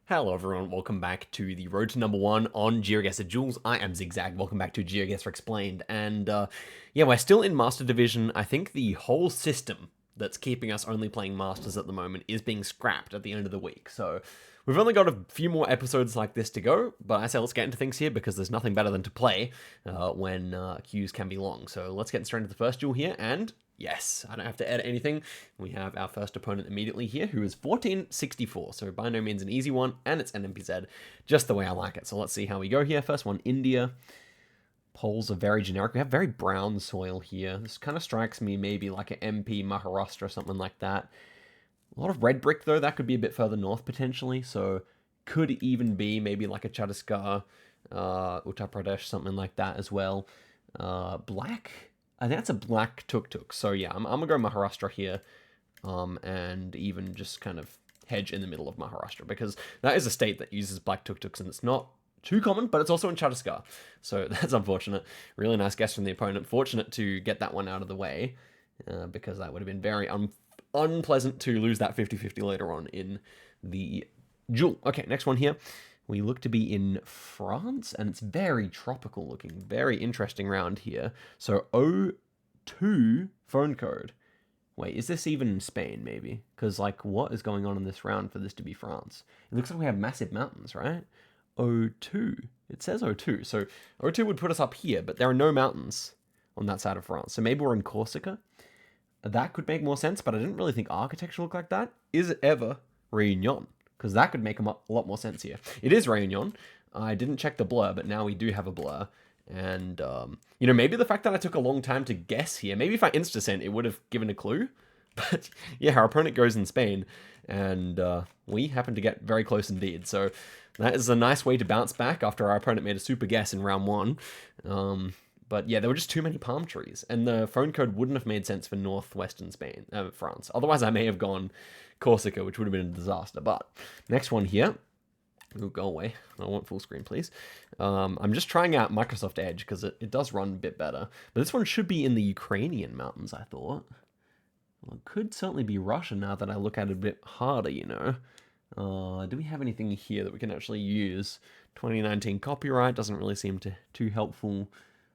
Hello everyone, welcome back to the road to number one on Geoguessr Duels. I am Zigzag, welcome back to Geoguessr Explained, and yeah, we're still in Master Division. I think the whole system that's keeping us only playing Masters at the moment is being scrapped at the end of the week, so we've only got a few more episodes like this to go, but I say let's get into things here because there's nothing better than to play when queues can be long. So let's get straight into the first duel here, and yes, I don't have to edit anything. We have our first opponent immediately here, who is 1464, so by no means an easy one, and it's NMPZ, just the way I like it. So let's see how we go here. First one, India. Poles are very generic. We have very brown soil here. This kind of strikes me maybe like an MP Maharashtra or something like that. A lot of red brick, though. That could be a bit further north, potentially, so could even be maybe like a Chhattisgarh, Uttar Pradesh, something like that as well. Black? I think that's a black tuk-tuk. So yeah, I'm gonna go Maharashtra here, and even just kind of hedge in the middle of Maharashtra, because that is a state that uses black tuk-tuks, and it's not too common, but it's also in Chhattisgarh. So that's unfortunate. Really nice guess from the opponent. Fortunate to get that one out of the way, because that would have been very unpleasant to lose that 50-50 later on in the duel. Okay, next one here. We look to be in France, and it's very tropical looking. Very interesting round here. So O2 phone code. Wait, is this even Spain, maybe? Because, like, what is going on in this round for this to be France? It looks like we have massive mountains, right? O2. It says O2. So O2 would put us up here, but there are no mountains on that side of France. So maybe we're in Corsica. That could make more sense, but I didn't really think architecture looked like that. Is it ever Réunion? Because that could make a lot more sense here. It is Réunion. I didn't check the blur, but now we do have a blur. And, maybe the fact that I took a long time to guess here, maybe if I insta-sent, it would have given a clue. But, yeah, our opponent goes in Spain, and we happen to get very close indeed. So that is a nice way to bounce back after our opponent made a super guess in round one. But yeah, there were just too many palm trees, and the phone code wouldn't have made sense for northwestern Spain, France. Otherwise, I may have gone Corsica, which would have been a disaster. But next one here. Ooh, go away. I want full screen, please. I'm just trying out Microsoft Edge because it does run a bit better. But this one should be in the Ukrainian mountains, I thought. Well, it could certainly be Russia now that I look at it a bit harder, Do we have anything here that we can actually use? 2019 copyright doesn't really seem too helpful.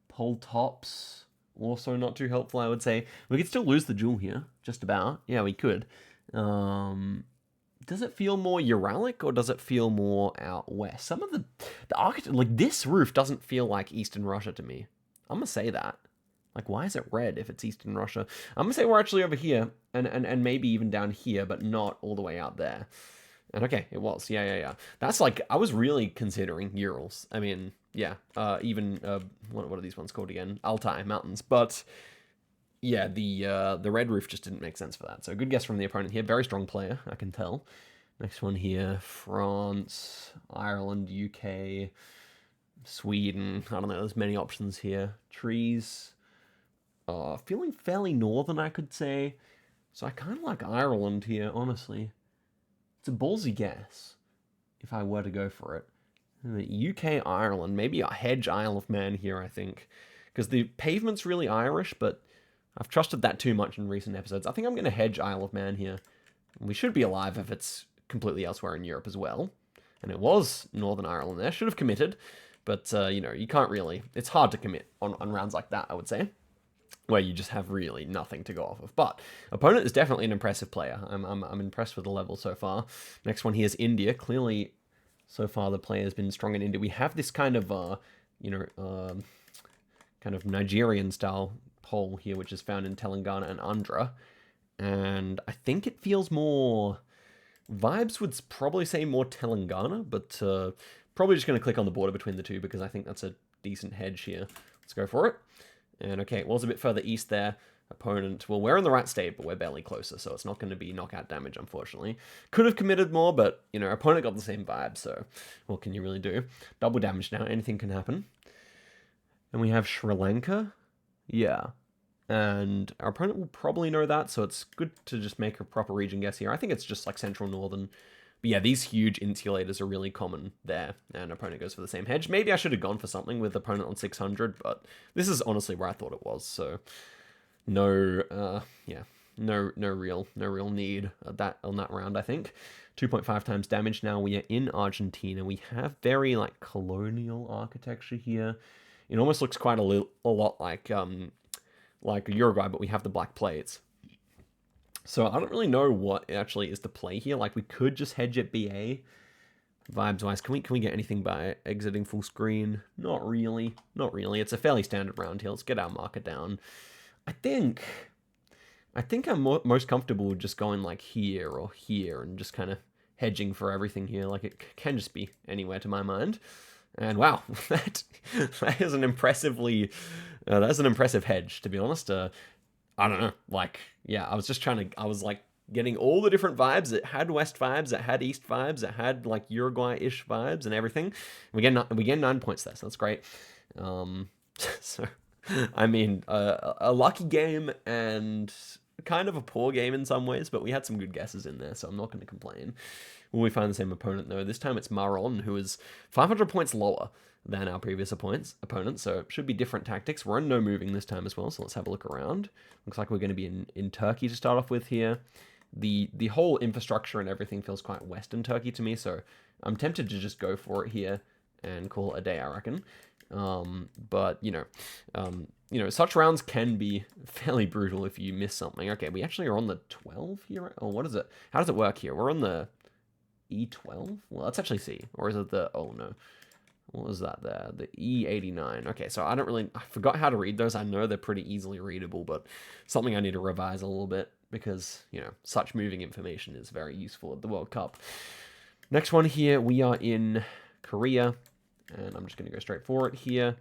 Pole tops, also not too helpful, I would say. We could still lose the duel here, just about. Yeah, we could. Does it feel more Uralic, or does it feel more out west? Some of the architecture, like this roof doesn't feel like Eastern Russia to me. I'm gonna say that. Like, why is it red if it's Eastern Russia? I'm gonna say we're actually over here, and maybe even down here, but not all the way out there. And okay, it was. Yeah. That's like, I was really considering Urals. I mean, yeah, even, what are these ones called again? Altai Mountains. But, yeah, the red roof just didn't make sense for that. So good guess from the opponent here. Very strong player, I can tell. Next one here, France, Ireland, UK, Sweden. I don't know, there's many options here. Trees. Feeling fairly northern, I could say. So I kind of like Ireland here, honestly. It's a ballsy guess, if I were to go for it. UK, Ireland, maybe a hedge Isle of Man here, I think. Because the pavement's really Irish, but I've trusted that too much in recent episodes. I think I'm going to hedge Isle of Man here. We should be alive if it's completely elsewhere in Europe as well. And it was Northern Ireland there. Should have committed, but, you can't really. It's hard to commit on rounds like that, I would say, where you just have really nothing to go off of. But opponent is definitely an impressive player. I'm impressed with the level so far. Next one here is India. Clearly, so far the player has been strong in India. We have this kind of, kind of Nigerian-style pole here, which is found in Telangana and Andhra. And I think it feels more... Vibes would probably say more Telangana, but probably just going to click on the border between the two because I think that's a decent hedge here. Let's go for it. And okay, it was a bit further east there. Opponent, well, we're in the right state, but we're barely closer, so it's not going to be knockout damage, unfortunately. Could have committed more, but, opponent got the same vibe, so what can you really do? Double damage now, anything can happen. And we have Sri Lanka. Yeah. And our opponent will probably know that, so it's good to just make a proper region guess here. I think it's just like central northern. But yeah, these huge insulators are really common there, and opponent goes for the same hedge. Maybe I should have gone for something with opponent on 600, but this is honestly where I thought it was, so no, yeah. no real need of that on that round, I think. 2.5 times damage now. We are in Argentina. We have very, like, colonial architecture here. It almost looks quite a lot like Uruguay, but we have the black plates. So I don't really know what actually is the play here. Like, we could just hedge at BA. Vibes-wise, can we get anything by exiting full screen? Not really. Not really. It's a fairly standard round here. Let's get our marker down. I think I'm most comfortable with just going like here or here and just kind of hedging for everything here. Like, it can just be anywhere to my mind. And wow, that is an impressively that's an impressive hedge, to be honest. I don't know. Like, yeah, I was like getting all the different vibes. It had West vibes, it had East vibes, it had like Uruguay-ish vibes and everything. We get 9 points there, so that's great. So I mean, a lucky game and kind of a poor game in some ways, but we had some good guesses in there, so I'm not going to complain. Will we find the same opponent, though? This time it's Milan, who is 500 points lower than our previous opponent, so it should be different tactics. We're on no moving this time as well, so let's have a look around. Looks like we're going to be in Turkey to start off with here. The whole infrastructure and everything feels quite Western Turkey to me, so I'm tempted to just go for it here and call it a day, I reckon. But, you know, such rounds can be fairly brutal if you miss something. Okay, we actually are on the 12 here. Oh, what is it? How does it work here? We're on the E12? Well, let's actually see. Or is it the... Oh, no. What was that there? The E89. Okay, so I forgot how to read those. I know they're pretty easily readable, but something I need to revise a little bit because, you know, such moving information is very useful at the World Cup. Next one here, we are in Korea, and I'm just going to go straight for it here.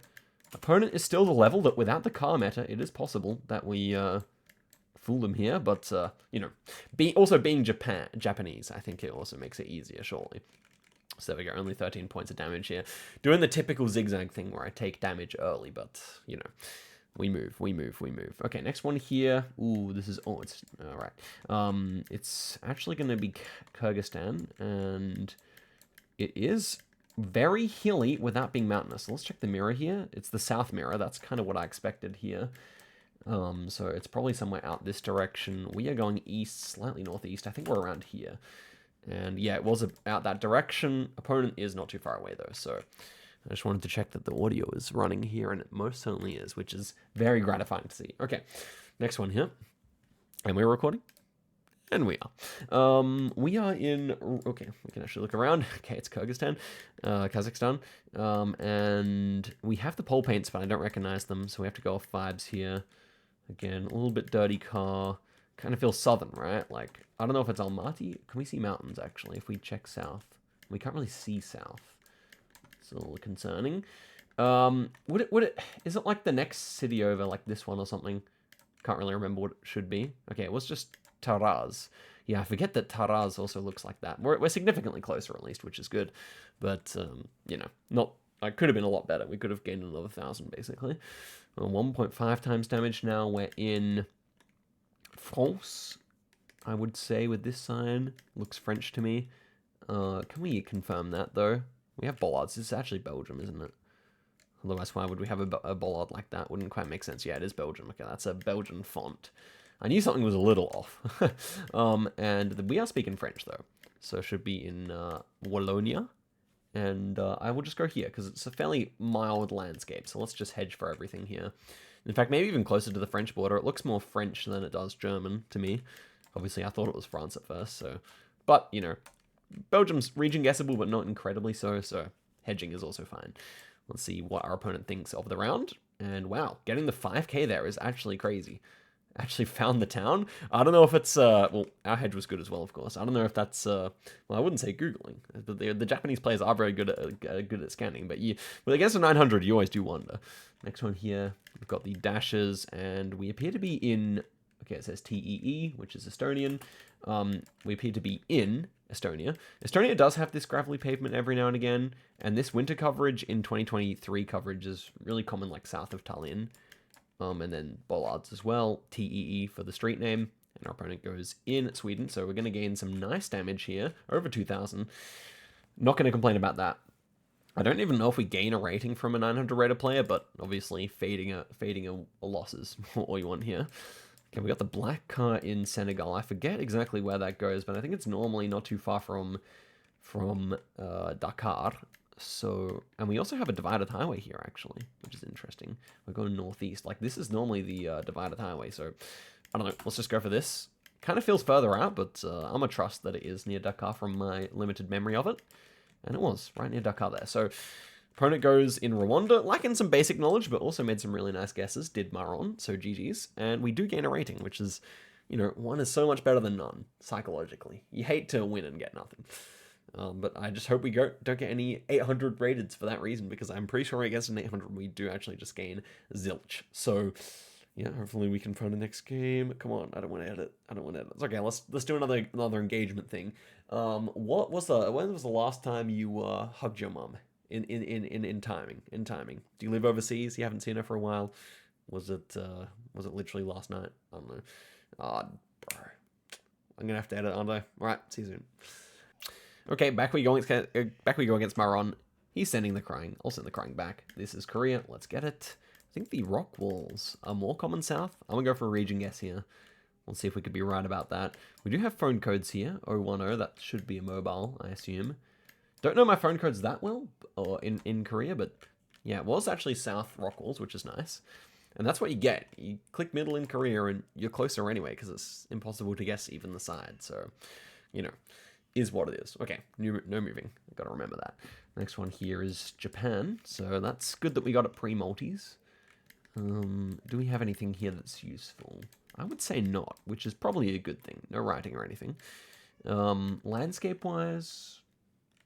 Opponent is still the level that without the car meta, it is possible that we fool them here, but, you know, also being Japanese, I think it also makes it easier, surely. So there we go, only 13 points of damage here. Doing the typical zigzag thing where I take damage early, but, you know, we move. Okay, next one here. Ooh, this is... Oh, it's... All right. It's actually going to be Kyrgyzstan, and it is very hilly without being mountainous. So let's check the mirror here. It's the south mirror. That's kind of what I expected here. So it's probably somewhere out this direction. We are going east, slightly northeast. I think we're around here. And yeah, it was out that direction. Opponent is not too far away, though, so I just wanted to check that the audio is running here, and it most certainly is, which is very gratifying to see. Okay, next one here. And we're recording? And we are. We are in... Okay, we can actually look around. Okay, it's Kyrgyzstan, Kazakhstan. And we have the pole paints, but I don't recognize them, so we have to go off vibes here. Again, a little bit dirty car. Kind of feels southern, right? Like, I don't know if it's Almaty. Can we see mountains, actually, if we check south? We can't really see south. It's a little concerning. Is it like the next city over, like this one or something? Can't really remember what it should be. Okay, it was just Taraz. Yeah, I forget that Taraz also looks like that. We're significantly closer, at least, which is good. But, you know, not... It could have been a lot better. We could have gained another 1,000, basically. 1.5 times damage now. We're in France, I would say, with this sign. Looks French to me. Can we confirm that, though? We have bollards. This is actually Belgium, isn't it? Otherwise, why would we have a bollard like that? Wouldn't quite make sense. Yeah, it is Belgium. Okay, that's a Belgian font. I knew something was a little off. And we are speaking French, though. So it should be in Wallonia. And I will just go here, because it's a fairly mild landscape. So let's just hedge for everything here. In fact, maybe even closer to the French border. It looks more French than it does German to me. Obviously, I thought it was France at first, so... But, you know, Belgium's region guessable, but not incredibly so hedging is also fine. Let's see what our opponent thinks of the round. And wow, getting the 5k there is actually crazy. Actually found the town. I don't know if it's... well, our hedge was good as well, of course. I don't know if that's... well, I wouldn't say Googling. The Japanese players are very good at scanning, but against a 900, you always do wonder. Next one here, we've got the dashes, and we appear to be in... Okay, it says TEE, which is Estonian. We appear to be in Estonia. Estonia does have this gravelly pavement every now and again, and this winter coverage in 2023 coverage is really common, like south of Tallinn. And then bollards as well, TEE for the street name, and our opponent goes in Sweden, so we're going to gain some nice damage here, over 2,000. Not going to complain about that. I don't even know if we gain a rating from a 900 rated player, but obviously fading a loss is all you want here. Okay, we got the black car in Senegal. I forget exactly where that goes, but I think it's normally not too far from Dakar. So, and we also have a divided highway here, actually, which is interesting. We're going northeast. Like, this is normally the divided highway, so I don't know. Let's just go for this. Kind of feels further out, but I'm going to trust that it is near Dakar from my limited memory of it. And it was, right near Dakar there. So, opponent goes in Rwanda, lacking some basic knowledge, but also made some really nice guesses. Did Maron, so GG's. And we do gain a rating, which is, you know, one is so much better than none, psychologically. You hate to win and get nothing. But I just hope we don't get any 800 rated for that reason, because I'm pretty sure against an 800 we do actually just gain zilch. So, yeah, hopefully we can find the next game. Come on, I don't want to edit. I don't want to edit. It's okay. Let's do another engagement thing. When was the last time you hugged your mom in timing? Do you live overseas? You haven't seen her for a while. Was it literally last night? I don't know. Bro, I'm gonna have to edit, aren't I? All right, see you soon. Okay, back we go against Maron. He's sending the crying. I'll send the crying back. This is Korea. Let's get it. I think the rock walls are more common south. I'm going to go for a region guess here. We'll see if we could be right about that. We do have phone codes here. 010, that should be a mobile, I assume. Don't know my phone codes that well or in Korea, but yeah, it was actually south rock walls, which is nice. And that's what you get. You click middle in Korea and you're closer anyway, because it's impossible to guess even the side. So, you know, is what it is. Okay, no moving. I've got to remember that. Next one here is Japan. So that's good that we got it pre-multis. Do we have anything here that's useful? I would say not, which is probably a good thing. No writing or anything. Landscape-wise,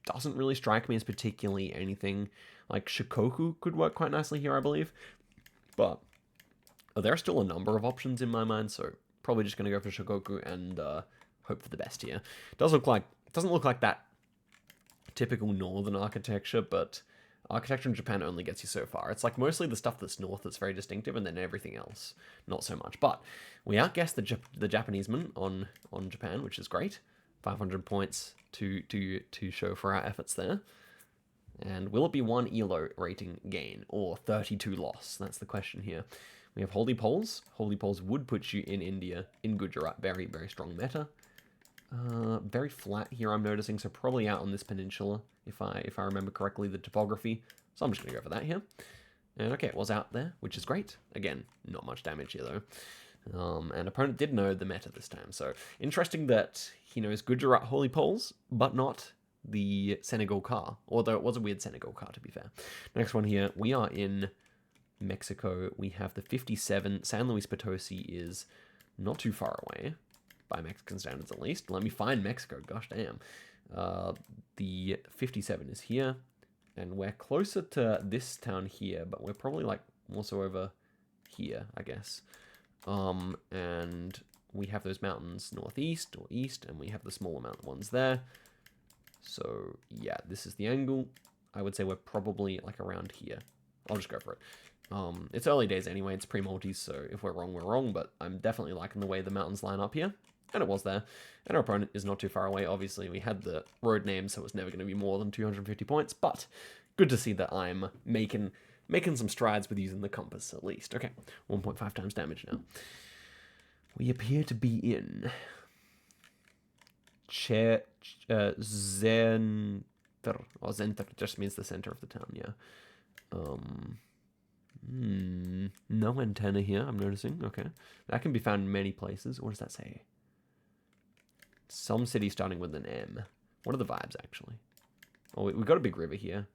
doesn't really strike me as particularly anything. Like Shikoku could work quite nicely here, I believe. But there are still a number of options in my mind, so probably just going to go for Shikoku and hope for the best here. Doesn't look like that typical northern architecture, but architecture in Japan only gets you so far. It's like mostly the stuff that's north that's very distinctive, and then everything else not so much. But we outguessed the Japaneseman on Japan, which is great. 500 points to show for our efforts there. And will it be 1 ELO rating gain or 32 loss? That's the question here. We have Holy Poles. Holy Poles would put you in India, in Gujarat. Very, very strong meta. Very flat here, I'm noticing, so probably out on this peninsula, if I remember correctly, the topography. So I'm just going to go for that here. And okay, it was out there, which is great. Again, not much damage here, though. And opponent did know the meta this time, so interesting that he knows Gujarat Holy Poles, but not the Senegal car, although it was a weird Senegal car, to be fair. Next one here, we are in Mexico. We have the 57. San Luis Potosi is not too far away, by Mexican standards at least. Let me find Mexico, gosh damn. The 57 is here, and we're closer to this town here, but we're probably like also over here, I guess. And we have those mountains northeast or east, and we have the smaller mountain ones there. So yeah, this is the angle. I would say we're probably like around here. I'll just go for it. It's early days anyway, it's pre-multis, so if we're wrong, but I'm definitely liking the way the mountains line up here. And it was there. And our opponent is not too far away. Obviously, we had the road name, so it's never going to be more than 250 points. But good to see that I'm making some strides with using the compass, at least. Okay, 1.5 times damage now. We appear to be in Zenter. Oh, Zenter just means the center of the town, yeah. No antenna here, I'm noticing. Okay. That can be found in many places. What does that say? Some city starting with an M. What are the vibes, actually? Oh, we've got a big river here.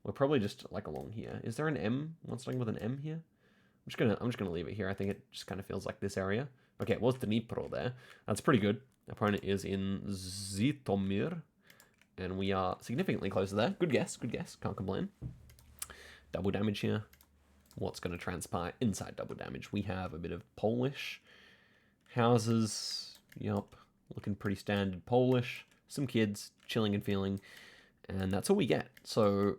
We're probably just, like, along here. Is there an M? One starting with an M here? I'm just gonna leave it here. I think it just kind of feels like this area. Okay, it was Dnipro there. That's pretty good. Opponent is in Zhytomyr. And we are significantly closer there. Good guess, good guess. Can't complain. Double damage here. What's going to transpire inside double damage? We have a bit of Polish houses. Yup. Looking pretty standard Polish. Some kids chilling and feeling. And that's all we get. So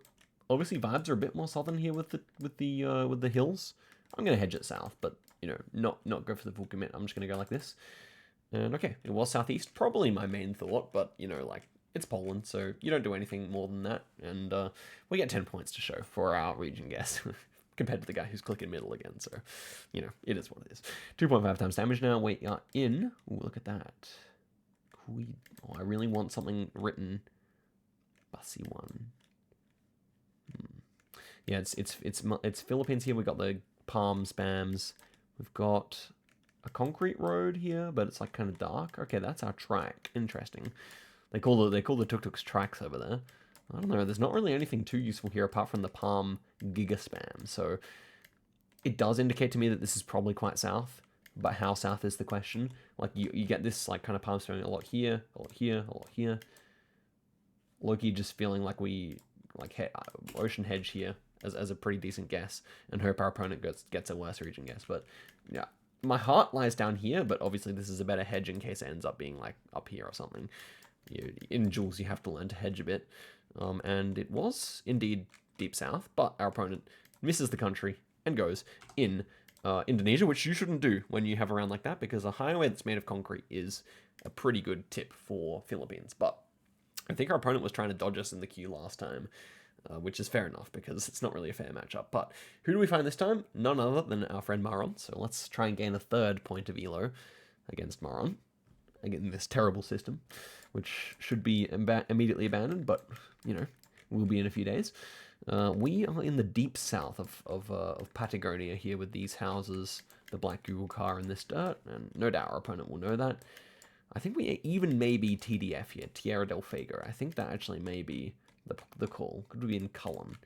obviously vibes are a bit more southern here with the hills. I'm going to hedge it south, but you know, not go for the full commit. I'm just going to go like this. And okay, it was southeast. Probably my main thought, but you know, like, it's Poland, so you don't do anything more than that. And we get 10 points to show for our region guess. compared to the guy who's clicking middle again. So, it is what it is. 2.5 times damage now. We are in. Ooh, look at that. I really want something written. Bussy one. Yeah, it's Philippines here. We've got the palm spams. We've got a concrete road here, but it's like kind of dark. Okay, that's our track. Interesting. They call the tuk-tuks tracks over there. I don't know. There's not really anything too useful here apart from the palm giga spam. So it does indicate to me that this is probably quite south. But how south is the question? Like you get this like kind of palm spam a lot here, a lot here, a lot here. Loki just feeling like we like ocean hedge here as a pretty decent guess, and hope our opponent gets a worse region guess. But yeah, my heart lies down here, but obviously this is a better hedge in case it ends up being like up here or something. In duels, you have to learn to hedge a bit, and it was indeed deep south, but our opponent misses the country and goes in Indonesia, which you shouldn't do when you have a round like that, because a highway that's made of concrete is a pretty good tip for Philippines. But I think our opponent was trying to dodge us in the queue last time, which is fair enough because it's not really a fair matchup. But who do we find this time? None other than our friend Maron. So let's try and gain a third point of elo against Maron. Again, this terrible system, which should be immediately abandoned, but, will be in a few days. We are in the deep south of Patagonia here with these houses, the black Google car and this dirt, and no doubt our opponent will know that. I think we even may be TDF here, Tierra del Fuego. I think that actually may be the call. Could be in Cullen.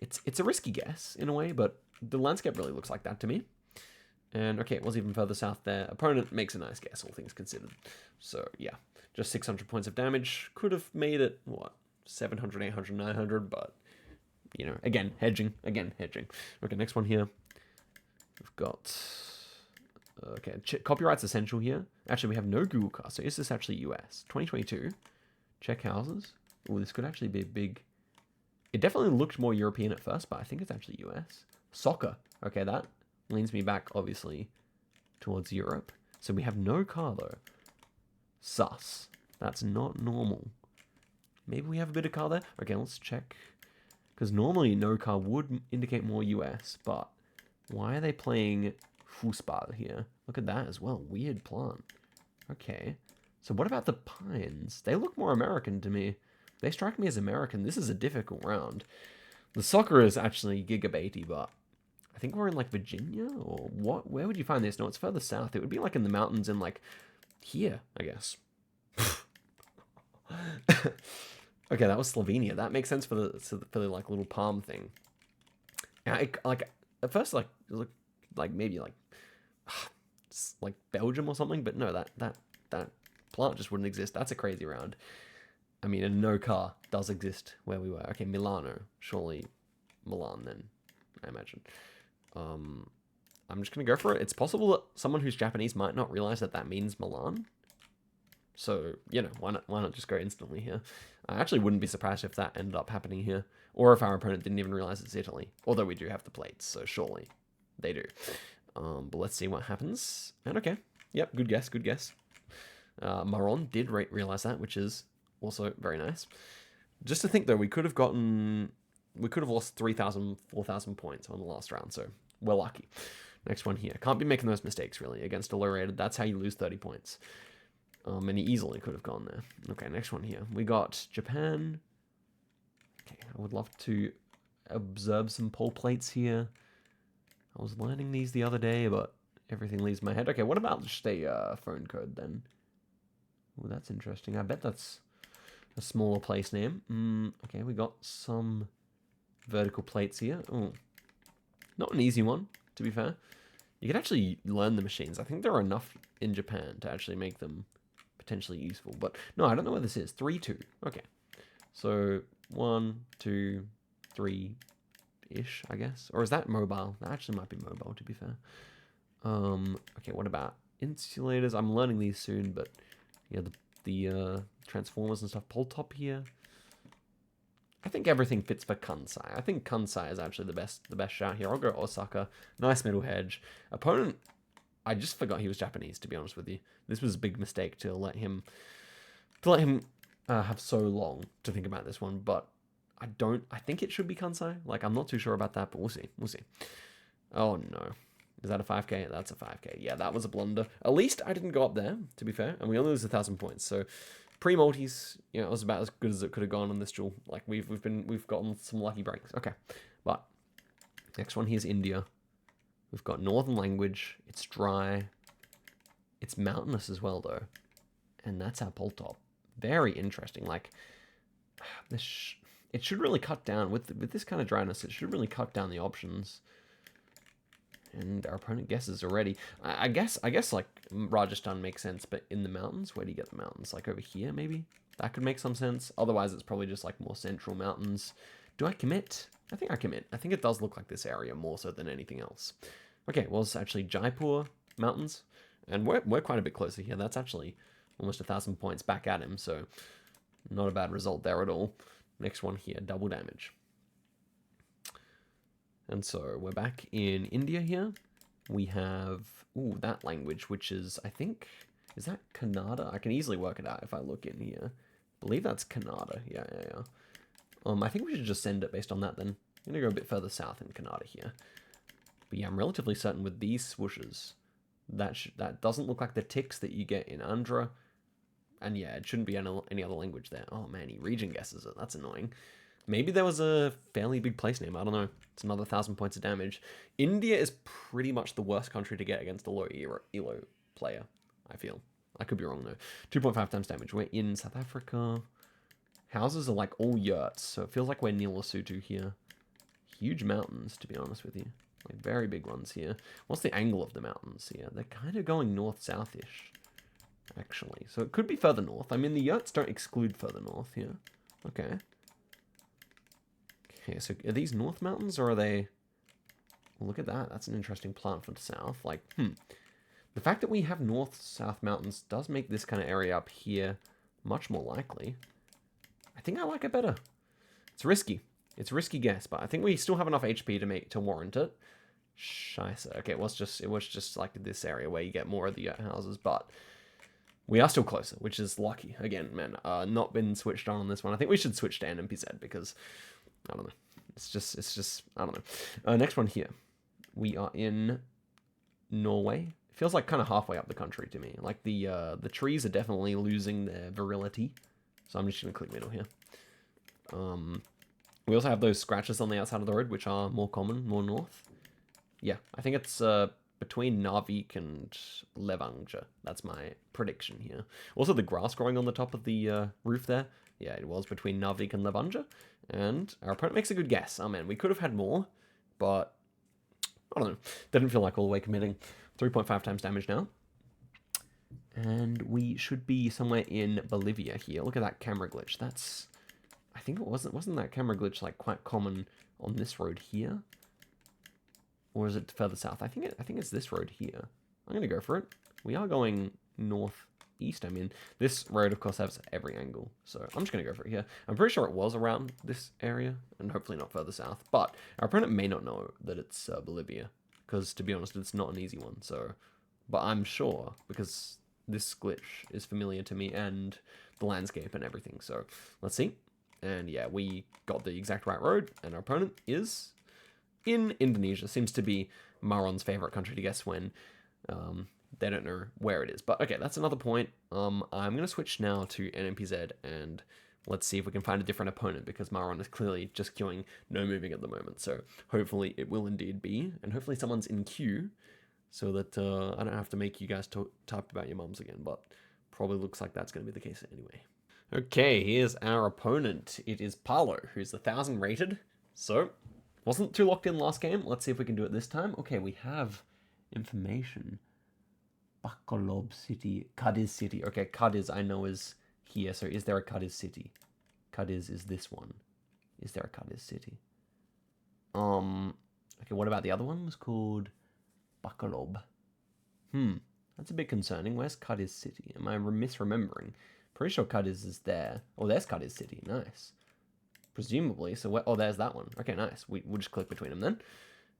It's a risky guess, in a way, but the landscape really looks like that to me. And, okay, it was even further south there. Opponent makes a nice guess, all things considered. So, yeah, just 600 points of damage. Could have made it, 700, 800, 900, but, again, hedging. Okay, next one here. We've got... Okay, copyright's essential here. Actually, we have no Google car, so is this actually US? 2022. Check houses. Oh, this could actually be a big... It definitely looked more European at first, but I think it's actually US. Soccer. Okay, that leans me back, obviously, towards Europe. So we have no car, though. Sus. That's not normal. Maybe we have a bit of car there? Okay, let's check. Because normally no car would indicate more US, but why are they playing Fußball here? Look at that as well. Weird plant. Okay. So what about the pines? They look more American to me. They strike me as American. This is a difficult round. The soccer is actually gigabaity, but I think we're in like Virginia or what? Where would you find this? No, it's further south. It would be like in the mountains in like here, I guess. Okay, that was Slovenia. That makes sense for the like little palm thing. Like at first, like it looked like maybe like Belgium or something, but no, that plant just wouldn't exist. That's a crazy round. I mean, a no car does exist where we were. Okay, Milano, surely Milan then, I imagine. I'm just gonna go for it. It's possible that someone who's Japanese might not realize that means Milan. So, why not just go instantly here? I actually wouldn't be surprised if that ended up happening here, or if our opponent didn't even realize it's Italy. Although we do have the plates, so surely they do. But let's see what happens. And okay, yep, good guess. Maron did realize that, which is also very nice. Just to think though, we could have lost 3,000, 4,000 points on the last round, so we're lucky. Next one here. Can't be making those mistakes really against a low rated. That's how you lose 30 points. And he easily could have gone there. Okay, next one here. We got Japan. Okay, I would love to observe some pole plates here. I was learning these the other day, but everything leaves my head. Okay, what about just a phone code then? Oh, that's interesting. I bet that's a smaller place name. Okay, we got some vertical plates here. Oh, not an easy one, to be fair. You can actually learn the machines. I think there are enough in Japan to actually make them potentially useful. But no, I don't know where this is. 3-2. Okay. So 1, 2, 3-ish, I guess. Or is that mobile? That actually might be mobile, to be fair. Okay, what about insulators? I'm learning these soon, but yeah, the transformers and stuff. Pole top here. I think everything fits for Kansai. I think Kansai is actually the best shout here. I'll go Osaka. Nice middle hedge. Opponent, I just forgot he was Japanese, to be honest with you. This was a big mistake to let him have so long to think about this one, but I think it should be Kansai. Like, I'm not too sure about that, but we'll see. We'll see. Oh, no. Is that a 5k? That's a 5k. Yeah, that was a blunder. At least I didn't go up there, to be fair, and we only lose 1,000 points. So, pre-multis, you know, it was about as good as it could have gone on this duel. Like, we've gotten some lucky breaks. Okay, but next one here's India. We've got Northern language. It's dry. It's mountainous as well, though, and that's our pole top. Very interesting. Like, it should really cut down with this kind of dryness. It should really cut down the options. And our opponent guesses already. I guess like Rajasthan makes sense, but in the mountains, where do you get the mountains? Like over here, maybe? That could make some sense. Otherwise, it's probably just like more central mountains. Do I commit? I think I commit. I think it does look like this area more so than anything else. Okay, well, it's actually Jaipur mountains. And we're quite a bit closer here. That's actually almost 1,000 points back at him, so not a bad result there at all. Next one here, double damage. And so we're back in India here. We have, ooh, that language, which is, I think, is that Kannada? I can easily work it out if I look in here. I believe that's Kannada. Yeah. I think we should just send it based on that then. I'm going to go a bit further south in Kannada here. But yeah, I'm relatively certain with these swooshes, that doesn't look like the ticks that you get in Andhra. And yeah, it shouldn't be any other language there. Oh man, he region guesses it. That's annoying. Maybe there was a fairly big place name. I don't know. It's another 1,000 points of damage. India is pretty much the worst country to get against a low elo player, I feel. I could be wrong, though. 2.5 times damage. We're in South Africa. Houses are like all yurts, so it feels like we're near Lesotho here. Huge mountains, to be honest with you. Like very big ones here. What's the angle of the mountains here? They're kind of going north-south-ish, actually. So it could be further north. I mean, the yurts don't exclude further north here. Okay. Okay, so are these North Mountains, or are they... Well, look at that. That's an interesting plant for the south. Like, the fact that we have North-South Mountains does make this kind of area up here much more likely. I think I like it better. It's risky. It's a risky guess, but I think we still have enough HP to warrant it. Scheisse. Okay, it was just like this area where you get more of the houses, but... We are still closer, which is lucky. Again, man, not been switched on this one. I think we should switch to NMPZ because... I don't know. It's just, I don't know. Next one here. We are in Norway. It feels like kind of halfway up the country to me. Like the trees are definitely losing their virility. So I'm just going to click middle here. We also have those scratches on the outside of the road, which are more common, more north. Yeah, I think it's between Narvik and Levanger. That's my prediction here. Also, the grass growing on the top of the roof there. Yeah, it was between Narvik and Levanger. And our opponent makes a good guess. Oh man, we could have had more, but I don't know. Didn't feel like all the way committing. 3.5 times damage now. And we should be somewhere in Bolivia here. Look at that camera glitch. That's... I think it wasn't that camera glitch like quite common on this road here? Or is it further south? I think it's this road here. I'm gonna go for it. We are going northeast. I mean, this road of course has every angle, so I'm just gonna go for it here. I'm pretty sure it was around this area, and hopefully not further south. But our opponent may not know that it's Bolivia, because to be honest, it's not an easy one. So, but I'm sure because this glitch is familiar to me and the landscape and everything. So let's see. And yeah, we got the exact right road, and our opponent is in Indonesia. Seems to be Maron's favorite country to guess when they don't know where it is. But okay, that's another point. I'm going to switch now to NMPZ, and let's see if we can find a different opponent, because Maron is clearly just queuing no moving at the moment. So hopefully it will indeed be, and hopefully someone's in queue, so that I don't have to make you guys type about your mums again, but probably looks like that's going to be the case anyway. Okay, here's our opponent. It is Paolo, who's 1,000 rated. So, wasn't too locked in last game. Let's see if we can do it this time. Okay, we have information. Bacolod City, Cadiz City. Okay, Cadiz I know is here. So is there a Cadiz City? Cadiz is this one. Is there a Cadiz City? Okay, what about the other one? It was called Bacolod. That's a bit concerning. Where's Cadiz City? Am I misremembering? Pretty sure Cadiz is there. Oh, there's Cadiz City. Nice. Presumably. So, oh, there's that one. Okay, nice. We'll just click between them then.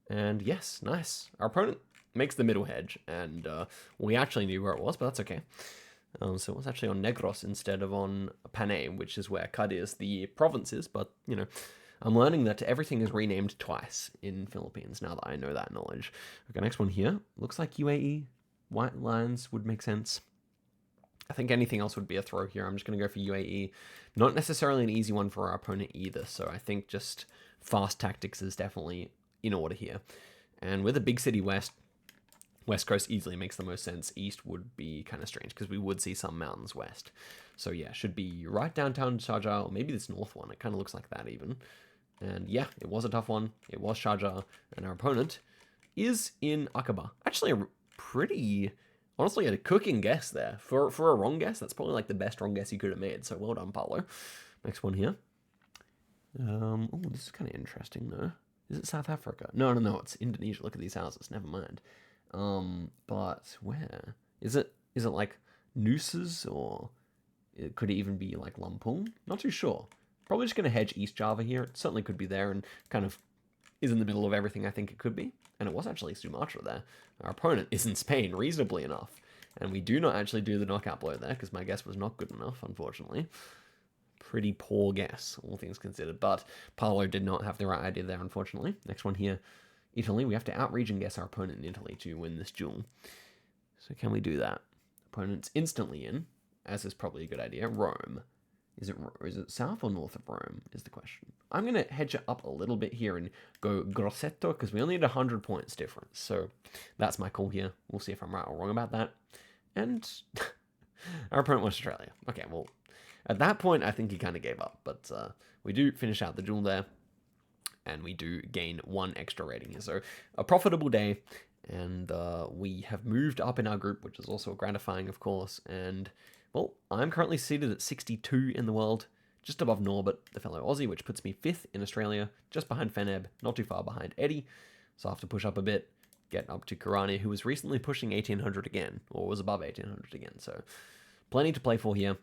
And yes, nice. Our opponent makes the middle hedge. And we actually knew where it was, but that's okay. So it was actually on Negros instead of on Panay, which is where Cadiz, the province, is. But, you know, I'm learning that everything is renamed twice in Philippines now that I know that knowledge. Okay, next one here. Looks like UAE. White lines would make sense. I think anything else would be a throw here. I'm just going to go for UAE. Not necessarily an easy one for our opponent either, so I think just fast tactics is definitely in order here. And with a big city west, West Coast easily makes the most sense. East would be kind of strange because we would see some mountains west. So yeah, should be right downtown Sharjah, or maybe this north one. It kind of looks like that even. And yeah, it was a tough one. It was Sharjah, and our opponent is in Aqaba. Actually, a pretty, honestly, a cooking guess there. For a wrong guess, that's probably like the best wrong guess you could have made. So well done, Paulo. Next one here. Oh, this is kind of interesting though. Is it South Africa? No, it's Indonesia. Look at these houses. Never mind. But where is it? Is it like Nooses, or it could even be like Lampung? Not too sure. Probably just going to hedge East Java here. It certainly could be there and kind of is in the middle of everything I think it could be. And it was actually Sumatra there. Our opponent is in Spain, reasonably enough. And we do not actually do the knockout blow there because my guess was not good enough, unfortunately. Pretty poor guess, all things considered. But Paolo did not have the right idea there, unfortunately. Next one here. Italy. We have to out-region guess our opponent in Italy to win this duel. So can we do that? Opponent's instantly in, as is probably a good idea. Rome. Is it south or north of Rome is the question. I'm going to hedge it up a little bit here and go Grosseto because we only need 100 points difference. So that's my call here. We'll see if I'm right or wrong about that. And our opponent was Australia. Okay, well, at that point, I think he kind of gave up. But we do finish out the duel there. And we do gain 1 extra rating here. So a profitable day. And we have moved up in our group, which is also gratifying, of course. And, well, I'm currently seated at 62 in the world, just above Norbert, the fellow Aussie, which puts me 5th in Australia, just behind Feneb, not too far behind Eddie. So I have to push up a bit, get up to Karani, who was recently pushing 1800 again, or was above 1800 again. So plenty to play for here.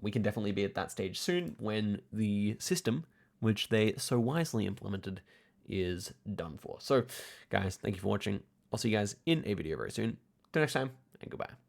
We can definitely be at that stage soon when the system, which they so wisely implemented, is done for. So, guys, thank you for watching. I'll see you guys in a video very soon. Till next time, and goodbye.